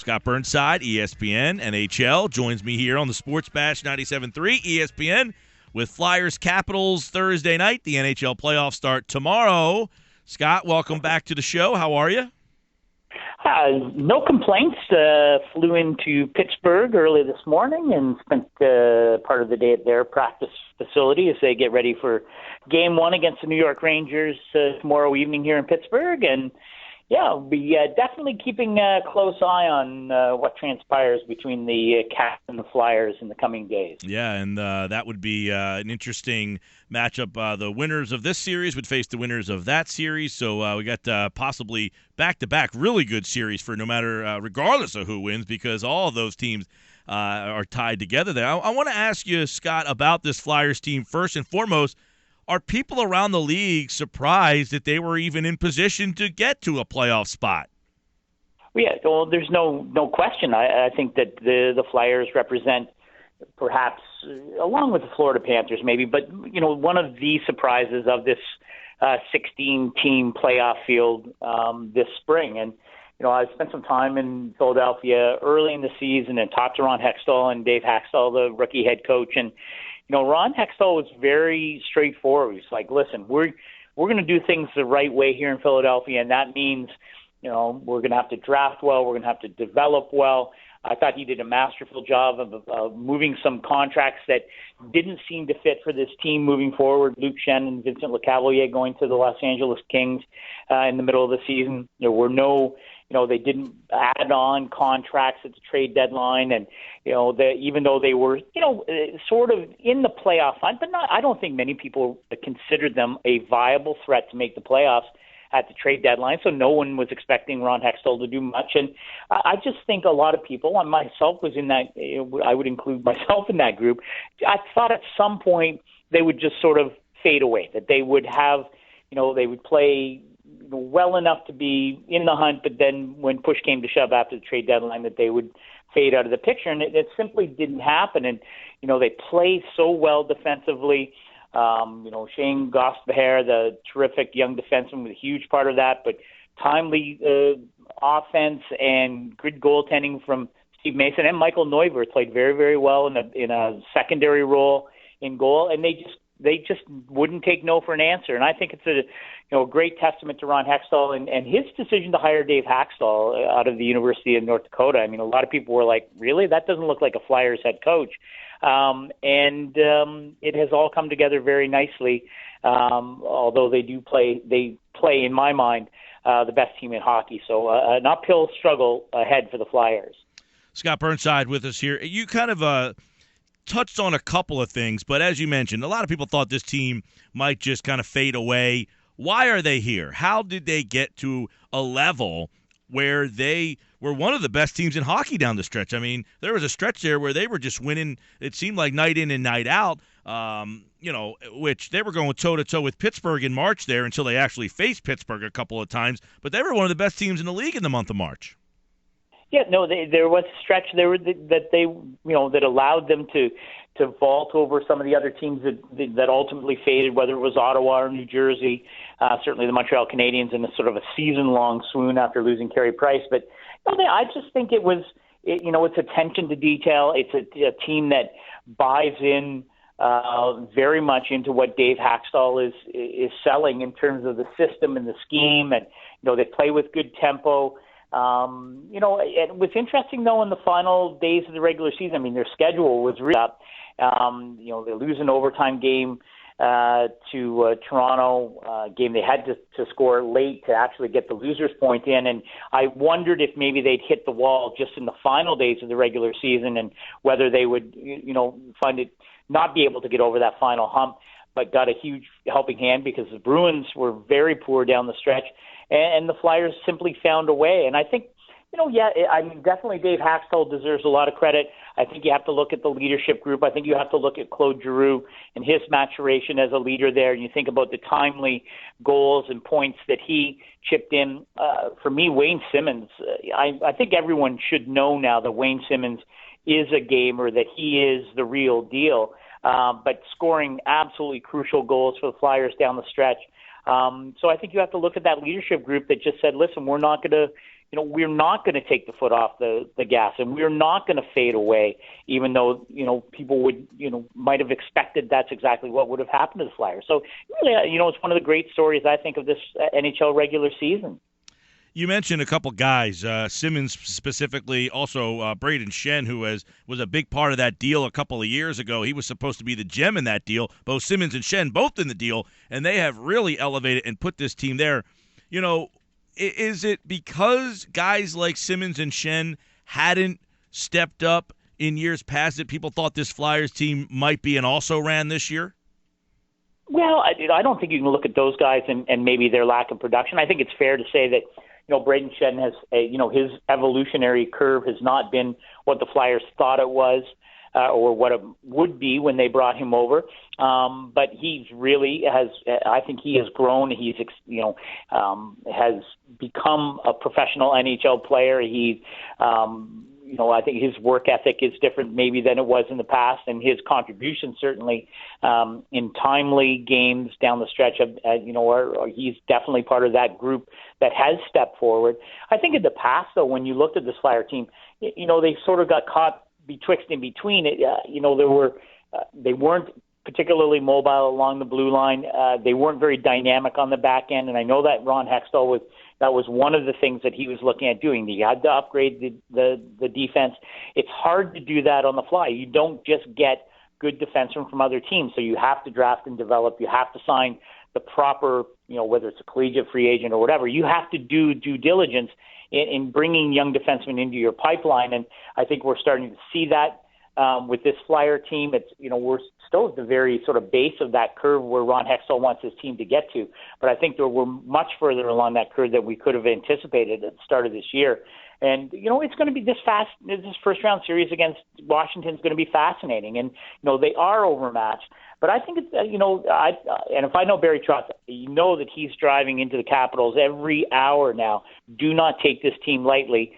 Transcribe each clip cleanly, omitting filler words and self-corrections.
Scott Burnside, ESPN, NHL, joins me here on the Sports Bash 97.3 ESPN with Flyers Capitals Thursday night. The NHL Playoffs start tomorrow. Scott, welcome back to the show. How are you? No complaints. Flew into Pittsburgh early this morning and spent part of the day at their practice facility as they get ready for Game 1 against the New York Rangers tomorrow evening here in Pittsburgh. And, yeah, I'll be definitely keeping a close eye on what transpires between the Caps and the Flyers in the coming days. Yeah, and that would be an interesting matchup. The winners of this series would face the winners of that series. So we got possibly back-to-back really good series for no matter, regardless of who wins, because all of those teams are tied together there. I want to ask you, Scott, about this Flyers team first and foremost. Are people around the league surprised that they were even in position to get to a playoff spot? Yeah, well, there's no question. I think that the Flyers represent, perhaps, along with the Florida Panthers maybe, but, one of the surprises of this 16-team playoff field this spring. And, I spent some time in Philadelphia early in the season and talked to Ron Hextall and Dave Haxtell, the rookie head coach, and Ron Hextall was very straightforward. He's like, listen, we're going to do things the right way here in Philadelphia, and that means, we're going to have to draft well, we're going to have to develop well. I thought he did a masterful job of moving some contracts that didn't seem to fit for this team moving forward. Luke Shen and Vincent LeCavalier going to the Los Angeles Kings in the middle of the season. There were no they didn't add on contracts at the trade deadline, and even though they were sort of in the playoff hunt, but I don't think many people considered them a viable threat to make the playoffs at the trade deadline. So no one was expecting Ron Hextall to do much, and I just think a lot of people, and myself was in that. I would include myself in that group. I thought at some point they would just sort of fade away. That they would have, they would play well enough to be in the hunt, but then when push came to shove after the trade deadline, that they would fade out of the picture, and it simply didn't happen. And they play so well defensively. Shane Gostisbehere, the terrific young defenseman, was a huge part of that, but timely offense and good goaltending from Steve Mason, and Michael Neuvirth played very, very well in a secondary role in goal, and they just wouldn't take no for an answer. And I think it's a great testament to Ron Hextall and his decision to hire Dave Haxtell out of the University of North Dakota. I mean, a lot of people were like, really? That doesn't look like a Flyers head coach. And it has all come together very nicely, although they play, in my mind, the best team in hockey. So an uphill struggle ahead for the Flyers. Scott Burnside with us here. You kind of touched on a couple of things, but as you mentioned, a lot of people thought this team might just kind of fade away. Why are they here? How did they get to a level where they were one of the best teams in hockey down the stretch? I mean, there was a stretch there where they were just winning, it seemed like night in and night out, which they were going toe-to-toe with Pittsburgh in March there until they actually faced Pittsburgh a couple of times. But they were one of the best teams in the league in the month of March. Yeah, no, there was a stretch there that allowed them to vault over some of the other teams that ultimately faded, whether it was Ottawa or New Jersey, certainly the Montreal Canadiens in a sort of a season-long swoon after losing Carey Price. But I just think it was, it's attention to detail. It's a team that buys in very much into what Dave Haxtall is selling in terms of the system and the scheme, and they play with good tempo. It was interesting, though, in the final days of the regular season. I mean, their schedule was really up. They lose an overtime game to Toronto, game they had to score late to actually get the loser's point in. And I wondered if maybe they'd hit the wall just in the final days of the regular season and whether they would, find it not be able to get over that final hump, but got a huge helping hand because the Bruins were very poor down the stretch. And the Flyers simply found a way. And I think, definitely Dave Haxtell deserves a lot of credit. I think you have to look at the leadership group. I think you have to look at Claude Giroux and his maturation as a leader there. And you think about the timely goals and points that he chipped in. For me, Wayne Simmons, I think everyone should know now that Wayne Simmons is a gamer, that he is the real deal. But scoring absolutely crucial goals for the Flyers down the stretch. So I think you have to look at that leadership group that just said, listen, we're not going to we're not going to take the foot off the gas, and we're not going to fade away, even though, people would, might have expected that's exactly what would have happened to the Flyers. So, really, it's one of the great stories, I think, of this NHL regular season. You mentioned a couple guys, Simmons specifically, also Braden Shen, who was a big part of that deal a couple of years ago. He was supposed to be the gem in that deal. Both Simmons and Shen both in the deal, and they have really elevated and put this team there. Is it because guys like Simmons and Shen hadn't stepped up in years past that people thought this Flyers team might be an also-ran this year? Well, I don't think you can look at those guys and maybe their lack of production. I think it's fair to say that Braden Shen has, his evolutionary curve has not been what the Flyers thought it was or what it would be when they brought him over. But he's really I think he has grown. He's, has become a professional NHL player. I think his work ethic is different maybe than it was in the past, and his contribution certainly in timely games down the stretch of, he's definitely part of that group that has stepped forward. I think in the past, though, when you looked at this Flyer team, they sort of got caught betwixt and between it. They weren't particularly mobile along the blue line. They weren't very dynamic on the back end, and I know that Ron Hextall that was one of the things that he was looking at doing. He had to upgrade the defense. It's hard to do that on the fly. You don't just get good defensemen from other teams, so you have to draft and develop. You have to sign the proper, whether it's a collegiate free agent or whatever. You have to do due diligence in bringing young defensemen into your pipeline, and I think we're starting to see that with this Flyer team. It's we're still at the very sort of base of that curve where Ron Hextall wants his team to get to, but I think that we're much further along that curve than we could have anticipated at the start of this year. And it's going to be this first round series against Washington is going to be fascinating, and they are overmatched. But I think it's and if I know Barry Trotz, that he's driving into the Capitals every hour now. Do not take this team lightly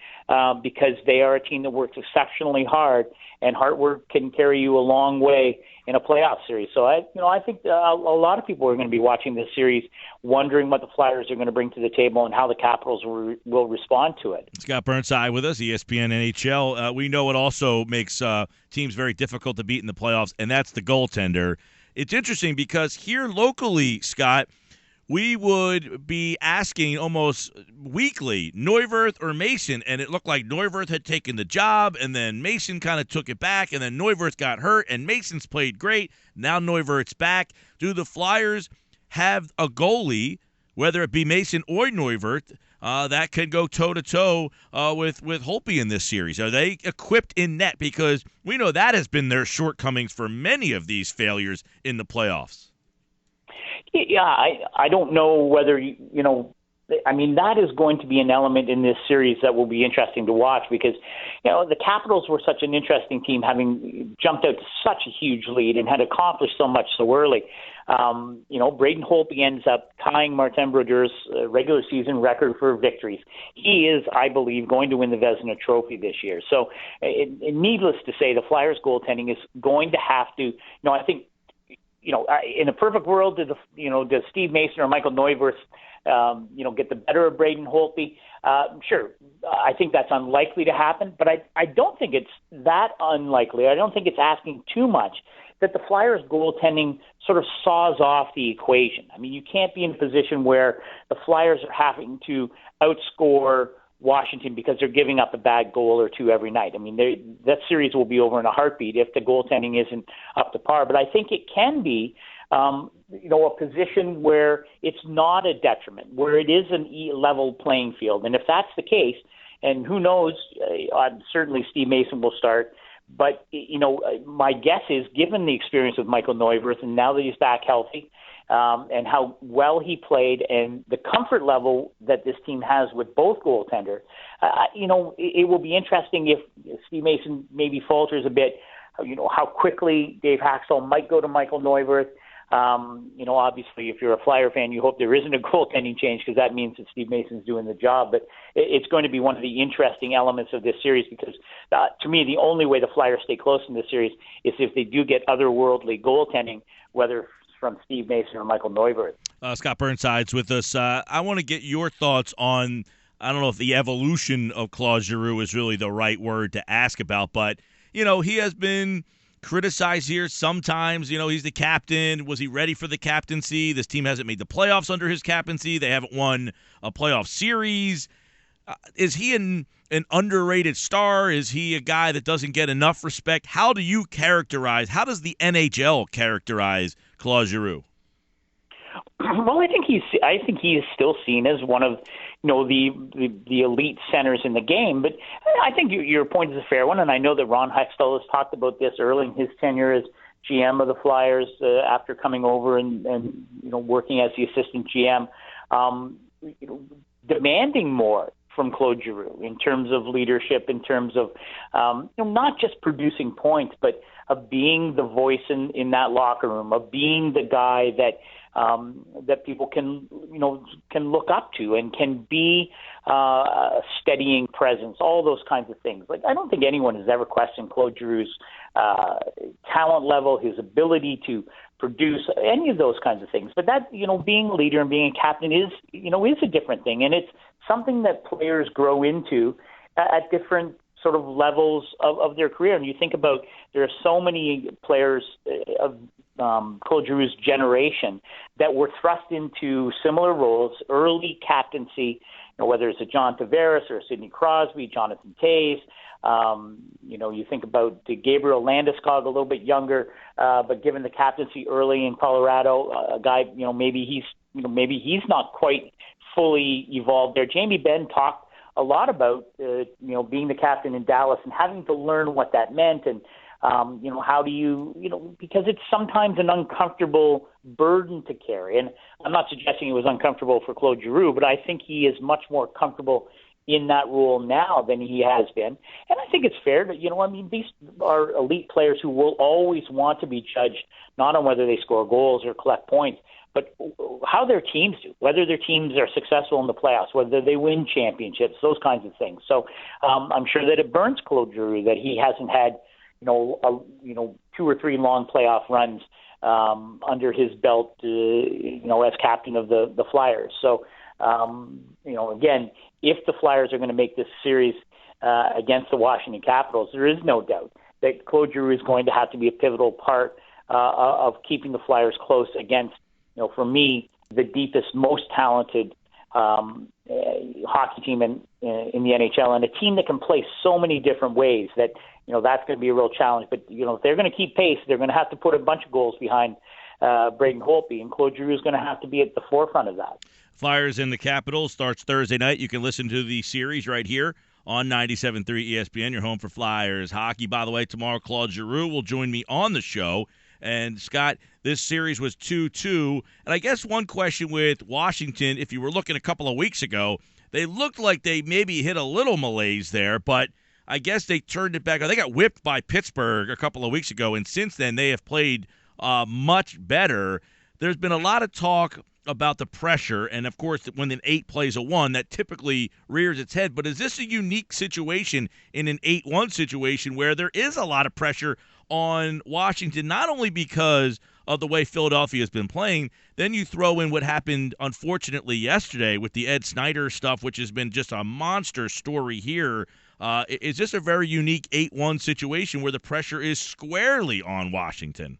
because they are a team that works exceptionally hard, and hard work can carry you a long way in a playoff series. So I think a lot of people are going to be watching this series, wondering what the Flyers are going to bring to the table and how the Capitals will respond to it. Scott Burnside with us, ESPN NHL. We know it also makes teams very difficult to beat in the playoffs, and that's the goaltender. It's interesting because here locally, Scott, we would be asking almost weekly, Neuwirth or Mason, and it looked like Neuwirth had taken the job, and then Mason kind of took it back, and then Neuwirth got hurt, and Mason's played great. Now Neuwirth's back. Do the Flyers have a goalie, whether it be Mason or Neuwirth, that can go toe-to-toe with Holtby in this series? Are they equipped in net? Because we know that has been their shortcomings for many of these failures in the playoffs. Yeah, I don't know whether, that is going to be an element in this series that will be interesting to watch because, the Capitals were such an interesting team, having jumped out to such a huge lead and had accomplished so much so early. Braden Holtby ends up tying Martin Brodeur's regular season record for victories. He is, I believe, going to win the Vezina Trophy this year. So, needless to say, the Flyers' goaltending is going to have to, I think, in a perfect world, does Steve Mason or Michael Neuwirth, get the better of Braden Holtby? Sure, I think that's unlikely to happen, but I don't think it's that unlikely. I don't think it's asking too much that the Flyers' goaltending sort of saws off the equation. I mean, you can't be in a position where the Flyers are having to outscore Washington because they're giving up a bad goal or two every night. I mean, that series will be over in a heartbeat if the goaltending isn't up to par. But I think it can be, a position where it's not a detriment, where it is an level playing field. And if that's the case, and who knows, certainly Steve Mason will start. But, my guess is, given the experience with Michael Neuwirth, and now that he's back healthy, and how well he played and the comfort level that this team has with both goaltenders, it will be interesting if Steve Mason maybe falters a bit, how quickly Dave Haxtell might go to Michael Neuwirth. Obviously, if you're a Flyer fan, you hope there isn't a goaltending change because that means that Steve Mason's doing the job. But it's going to be one of the interesting elements of this series because, to me, the only way the Flyers stay close in this series is if they do get otherworldly goaltending, whether from Steve Mason or Michael Neuwirth. Scott Burnside's with us. I want to get your thoughts on I don't know if the evolution of Claude Giroux is really the right word to ask about, but, he has been criticized here sometimes. He's the captain. Was he ready for the captaincy? This team hasn't made the playoffs under his captaincy. They haven't won a playoff series. Is he an underrated star? Is he a guy that doesn't get enough respect? How does the NHL characterize Claude Giroux? Well, I think he is still seen as one of the elite centers in the game. But I think your point is a fair one, and I know that Ron Hextall has talked about this early in his tenure as GM of the Flyers after coming over and working as the assistant GM, demanding more from Claude Giroux in terms of leadership, in terms of not just producing points, but of being the voice in that locker room, of being the guy that people can look up to and can be a steadying presence, all those kinds of things. Like, I don't think anyone has ever questioned Claude Giroux's talent level, his ability to produce, any of those kinds of things. But that, being a leader and being a captain is a different thing, and it's something that players grow into at different sort of levels of their career. And you think about, there are so many players of Claude Giroux's generation that were thrust into similar roles, early captaincy, whether it's a John Tavares or a Sidney Crosby, Jonathan Toews. You think about Gabriel Landeskog, a little bit younger, but given the captaincy early in Colorado, a guy, maybe he's not quite fully evolved there. Jamie Benn talked a lot about, being the captain in Dallas and having to learn what that meant, and how do you, because it's sometimes an uncomfortable burden to carry. And I'm not suggesting it was uncomfortable for Claude Giroux, but I think he is much more comfortable in that role now than he has been. And I think it's fair that, these are elite players who will always want to be judged not on whether they score goals or collect points, but how their teams do, whether their teams are successful in the playoffs, whether they win championships, those kinds of things. So I'm sure that it burns Claude Giroux that he hasn't had, 2 or 3 long playoff runs under his belt, as captain of the Flyers. So, again, if the Flyers are going to make this series against the Washington Capitals, there is no doubt that Claude Giroux is going to have to be a pivotal part of keeping the Flyers close against, for me, the deepest, most talented hockey team in the NHL, and a team that can play so many different ways that, that's going to be a real challenge. But, if they're going to keep pace, they're going to have to put a bunch of goals behind Braden Holtby, and Claude Giroux is going to have to be at the forefront of that. Flyers in the Capitals starts Thursday night. You can listen to the series right here on 97.3 ESPN, your home for Flyers hockey. By the way, tomorrow Claude Giroux will join me on the show. And, Scott, this series was 2-2. And I guess one question with Washington, if you were looking a couple of weeks ago, they looked like they maybe hit a little malaise there, but I guess they turned it back. They got whipped by Pittsburgh a couple of weeks ago, and since then they have played much better. There's been a lot of talk about the pressure, and of course when an 8 plays a 1, that typically rears its head. But is this a unique situation in an 8-1 situation where there is a lot of pressure on Washington, not only because of the way Philadelphia has been playing, then you throw in what happened, unfortunately, yesterday with the Ed Snyder stuff, which has been just a monster story here. Is this a very unique 8-1 situation where the pressure is squarely on Washington?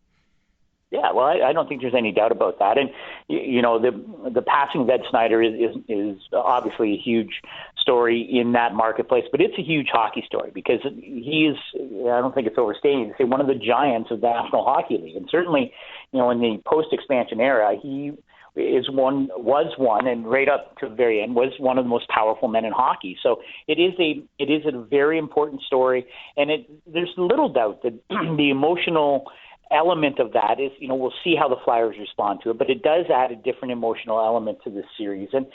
Yeah, well, I don't think there's any doubt about that. And, the passing of Ed Snyder is obviously a huge story in that marketplace, but it's a huge hockey story because he is, I don't think it's overstating to say, one of the giants of the National Hockey League. And certainly, in the post-expansion era, he was one, and right up to the very end was one of the most powerful men in hockey. So it is a very important story, and there's little doubt that the emotional element of that is, we'll see how the Flyers respond to it, but it does add a different emotional element to this series. And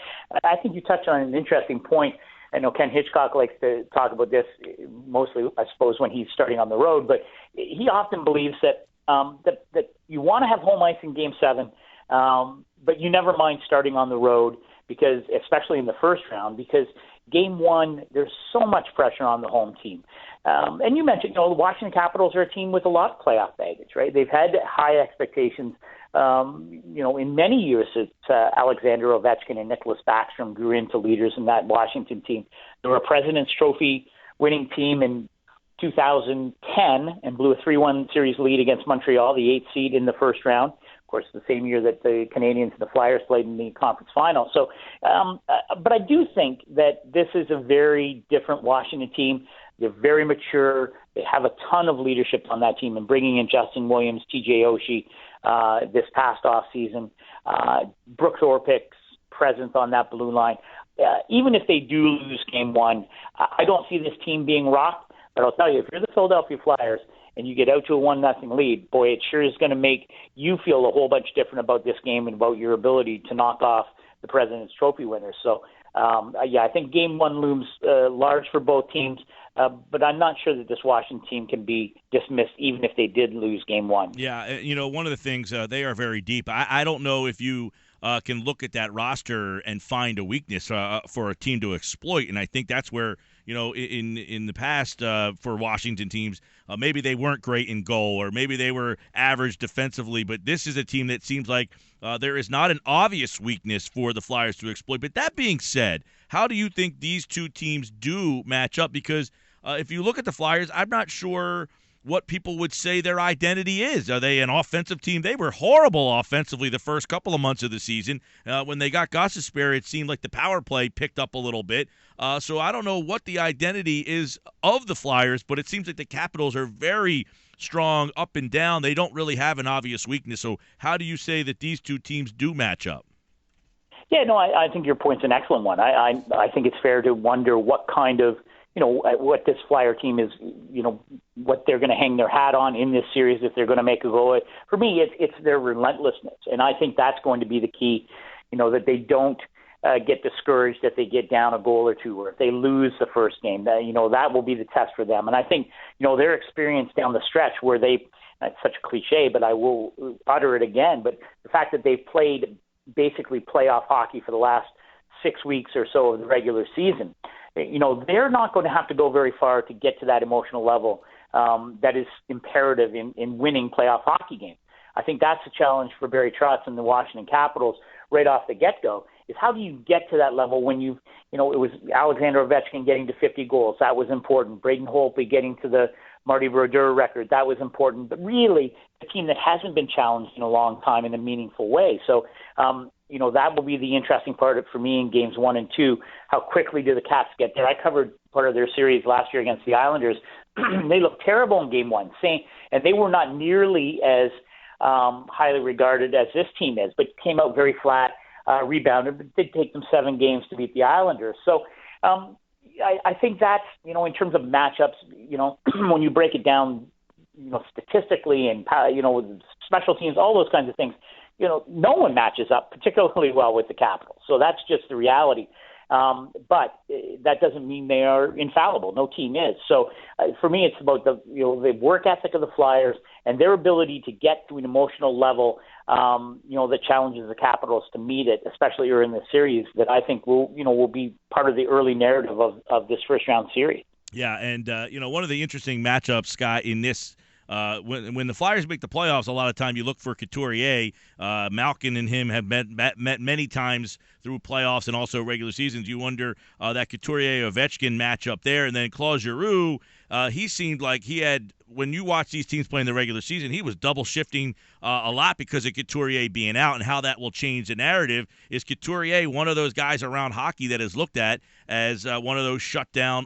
I think you touched on an interesting point. I know Ken Hitchcock likes to talk about this mostly, I suppose, when he's starting on the road, but he often believes that that you want to have home ice in Game 7, but you never mind starting on the road, because, especially in the first round, because Game one, there's so much pressure on the home team. And you mentioned, the Washington Capitals are a team with a lot of playoff baggage, right? They've had high expectations. In many years, Alexander Ovechkin and Nicholas Backstrom grew into leaders in that Washington team. They were a President's Trophy winning team in 2010 and blew a 3-1 series lead against Montreal, the 8th seed in the first round. Of course, the same year that the Canadiens and the Flyers played in the conference final. So, but I do think that this is a very different Washington team. They're very mature. They have a ton of leadership on that team, and bringing in Justin Williams, TJ Oshie this past offseason, Brooks Orpik's presence on that blue line. Even if they do lose game one, I don't see this team being rocked. But I'll tell you, if you're the Philadelphia Flyers and you get out to a 1-0 lead, boy, it sure is going to make you feel a whole bunch different about this game and about your ability to knock off the President's Trophy winners. So, I think game one looms large for both teams. But I'm not sure that this Washington team can be dismissed even if they did lose game one. Yeah, one of the things, they are very deep. I don't know if you can look at that roster and find a weakness for a team to exploit, and I think that's where, in the past for Washington teams, maybe they weren't great in goal or maybe they were average defensively, but this is a team that seems like there is not an obvious weakness for the Flyers to exploit. But that being said, how do you think these two teams do match up? Because if you look at the Flyers, I'm not sure what people would say their identity is. Are they an offensive team? They were horrible offensively the first couple of months of the season. When they got Gostisbehere, it seemed like the power play picked up a little bit. So I don't know what the identity is of the Flyers, but it seems like the Capitals are very strong up and down. They don't really have an obvious weakness. So how do you say that these two teams do match up? Yeah, no, I think your point's an excellent one. I think it's fair to wonder what kind of, what this Flyer team is, what they're going to hang their hat on in this series if they're going to make a goal. For me, it's their relentlessness, and I think that's going to be the key, that they don't get discouraged if they get down a goal or two, or if they lose the first game. That will be the test for them. And I think, their experience down the stretch where it's such a cliche, but I will utter it again, but the fact that they've played basically playoff hockey for the last 6 weeks or so of the regular season, they're not going to have to go very far to get to that emotional level that is imperative in winning playoff hockey games. I think that's a challenge for Barry Trotz and the Washington Capitals right off the get-go, is how do you get to that level when it was Alexander Ovechkin getting to 50 goals. That was important. Braden Holtby getting to the Marty Brodeur record. That was important. But really, a team that hasn't been challenged in a long time in a meaningful way. So, that will be the interesting part for me in games 1 and 2. How quickly do the Caps get there? I covered part of their series last year against the Islanders. They looked terrible in game 1, and they were not nearly as highly regarded as this team is, but came out very flat, rebounded, but it did take them 7 games to beat the Islanders. So I think that's, in terms of matchups, when you break it down, statistically and, with special teams, all those kinds of things, no one matches up particularly well with the Capitals. So that's just the reality. But that doesn't mean they are infallible. No team is. So for me, it's about the work ethic of the Flyers and their ability to get to an emotional level, that challenges the Capitals to meet it, especially early in the series, that I think will be part of the early narrative of this first round series. Yeah, and one of the interesting matchups, Scott, in this. When the Flyers make the playoffs, a lot of time you look for Couturier. Malkin and him have met many times through playoffs and also regular seasons. You wonder that Couturier-Ovechkin matchup there. And then Claude Giroux, he seemed like he had, when you watch these teams play in the regular season, he was double shifting a lot because of Couturier being out, and how that will change the narrative. Is Couturier one of those guys around hockey that is looked at as one of those shutdown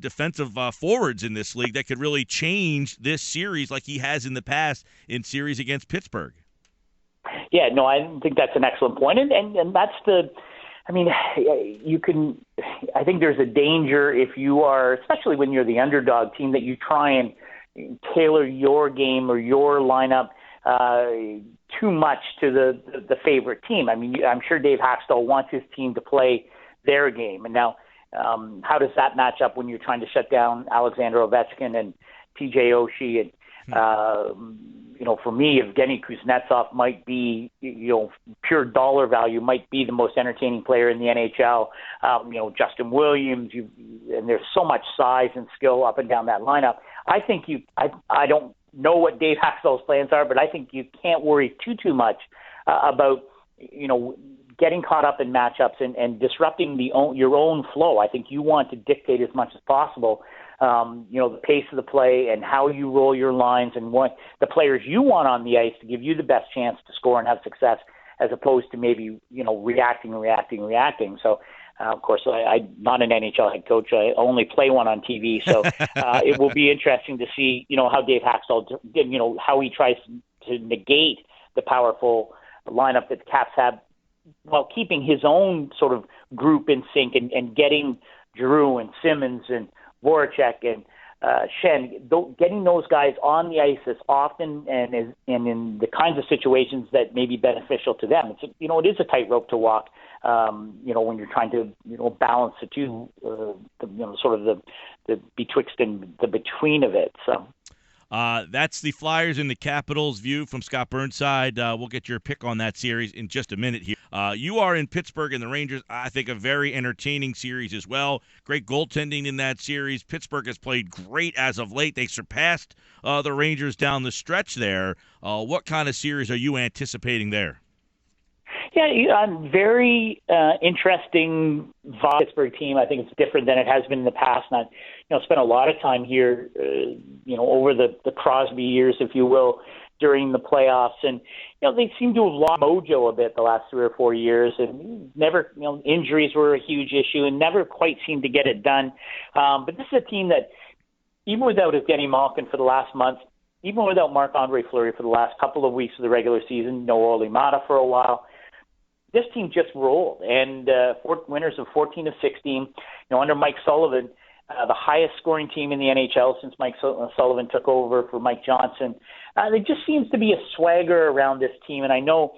defensive forwards in this league that could really change this series like he has in the past in series against Pittsburgh? Yeah, no, I think that's an excellent point. And that's I think there's a danger if you are, especially when you're the underdog team, that you try and tailor your game or your lineup too much to the favorite team. I mean, I'm sure Dave Haxtell wants his team to play their game. And now, how does that match up when you're trying to shut down Alexander Ovechkin and TJ Oshie and for me, Evgeny Kuznetsov might be, pure dollar value, might be the most entertaining player in the NHL. Justin Williams, and there's so much size and skill up and down that lineup. I think I don't know what Dave Haxtell's plans are, but I think you can't worry too much about, getting caught up in matchups and disrupting your own flow. I think you want to dictate as much as possible, the pace of the play and how you roll your lines and what the players you want on the ice to give you the best chance to score and have success, as opposed to maybe, reacting. So, of course, I'm not an NHL head coach. I only play one on TV. So it will be interesting to see, how Dave Haxtell, how he tries to negate the powerful lineup that the Caps have, while keeping his own sort of group in sync and getting Giroux and Simmons and Voracek and Schenn, getting those guys on the ice as often and in the kinds of situations that may be beneficial to them. It is a tightrope to walk, when you're trying to, balance the two, sort of the betwixt and the between of it. So. That's the Flyers and the Capitals view from Scott Burnside. We'll get your pick on that series in just a minute here. You are in Pittsburgh, and the Rangers, I think, a very entertaining series as well. Great goaltending in that series. Pittsburgh has played great as of late. They surpassed the Rangers down the stretch there. What kind of series are you anticipating there? Yeah, very interesting Pittsburgh team. I think it's different than it has been in the past. And I spent a lot of time here, over the Crosby years, if you will, during the playoffs. And, they seem to have lost mojo a bit the last 3 or 4 years. And never, injuries were a huge issue and never quite seemed to get it done. But this is a team that, even without Evgeny Malkin for the last month, even without Marc-Andre Fleury for the last couple of weeks of the regular season, no Olli Mata for a while, this team just rolled, and winners of 14 of 16. Under Mike Sullivan, the highest scoring team in the NHL since Mike Sullivan took over for Mike Johnson. There just seems to be a swagger around this team, and I know,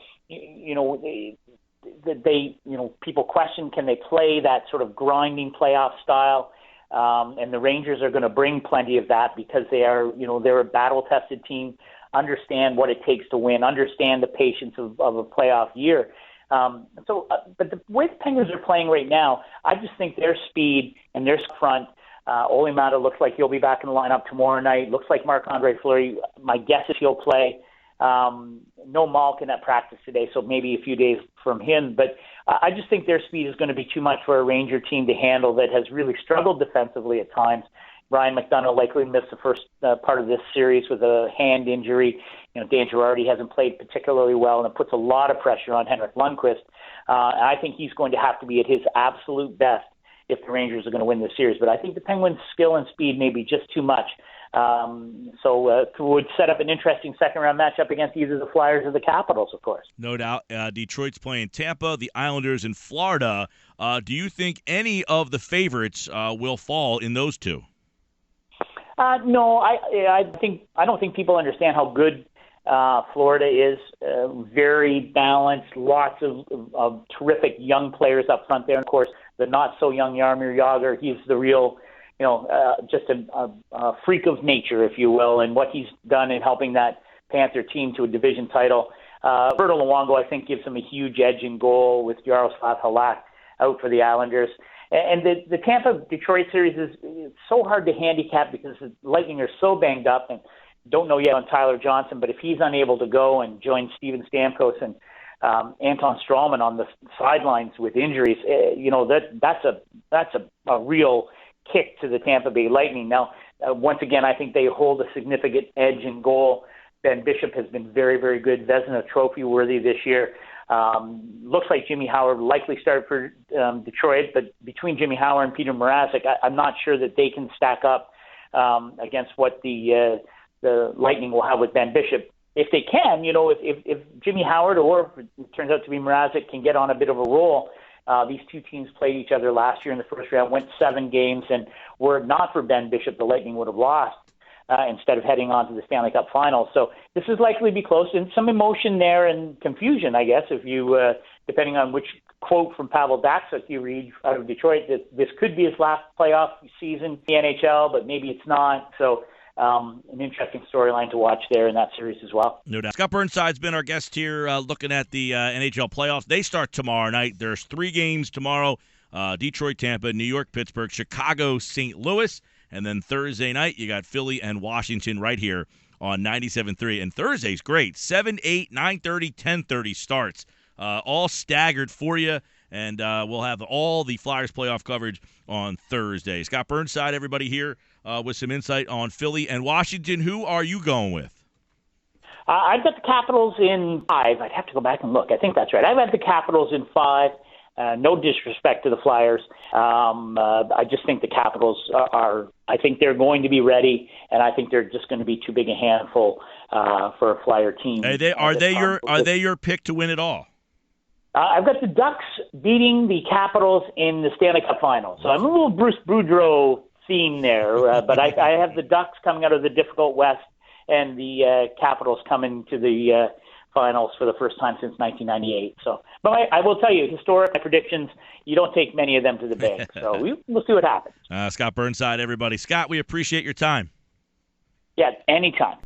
people question, can they play that sort of grinding playoff style? And the Rangers are going to bring plenty of that because they're a battle-tested team, understand what it takes to win, understand the patience of a playoff year. But the way the Penguins are playing right now, I just think their speed and their front, Olli Mata looks like he'll be back in the lineup tomorrow night. Looks like Marc-Andre Fleury, my guess is he'll play. No Malkin at practice today, so maybe a few days from him. But I just think their speed is going to be too much for a Ranger team to handle that has really struggled defensively at times. Ryan McDonagh likely missed the first part of this series with a hand injury. Dan Girardi hasn't played particularly well, and it puts a lot of pressure on Henrik Lundqvist. And I think he's going to have to be at his absolute best if the Rangers are going to win this series. But I think the Penguins' skill and speed may be just too much. So it would set up an interesting second-round matchup against either the Flyers or the Capitals, of course. No doubt. Detroit's playing Tampa, the Islanders in Florida. Do you think any of the favorites will fall in those two? No, I don't think people understand how good Florida is. Very balanced, lots of terrific young players up front there. And of course, the not so young Jaromir Jagr, he's the real, just a freak of nature, if you will, and what he's done in helping that Panther team to a division title. Roberto Luongo, I think, gives him a huge edge in goal with Jaroslav Halak out for the Islanders. And the Tampa-Detroit series is so hard to handicap because the Lightning are so banged up and don't know yet on Tyler Johnson. But if he's unable to go and join Steven Stamkos and Anton Strawman on the sidelines with injuries, that's a real kick to the Tampa Bay Lightning. Now, once again, I think they hold a significant edge in goal. Ben Bishop has been very, very good, Vezina Trophy worthy this year. Looks like Jimmy Howard likely start for Detroit, but between Jimmy Howard and Peter Mrazek, I'm not sure that they can stack up against what the Lightning will have with Ben Bishop. If they can, if Jimmy Howard or if it turns out to be Mrazek can get on a bit of a roll, these two teams played each other last year in the first round, went 7 games, and were it not for Ben Bishop, the Lightning would have lost. Instead of heading on to the Stanley Cup Finals. So this is likely to be close, and some emotion there and confusion, I guess, if you, depending on which quote from Pavel Datsyuk you read out of Detroit, that this could be his last playoff season in the NHL, but maybe it's not. So an interesting storyline to watch there in that series as well. No doubt. Scott Burnside's been our guest here looking at the NHL playoffs. They start tomorrow night. There's 3 games tomorrow, Detroit, Tampa, New York, Pittsburgh, Chicago, St. Louis. And then Thursday night, you got Philly and Washington right here on 97.3. And Thursday's great. 7, 8, 9:30, 10:30 starts. All staggered for you. And we'll have all the Flyers playoff coverage on Thursday. Scott Burnside, everybody here with some insight on Philly and Washington. Who are you going with? I've got the Capitals in 5. I'd have to go back and look. I think that's right. I've had the Capitals in 5. No disrespect to the Flyers. I just think the Capitals are I think they're going to be ready, and I think they're just going to be too big a handful for a Flyer team. Are they your pick to win it all? I've got the Ducks beating the Capitals in the Stanley Cup Final. So I'm a little Bruce Boudreau theme there, but I have the Ducks coming out of the difficult West and the Capitals coming to the finals for the first time since 1998. So, but I will tell you, historic predictions, you don't take many of them to the bank. So we'll see what happens. Scott Burnside, everybody. Scott, we appreciate your time. Yeah, anytime.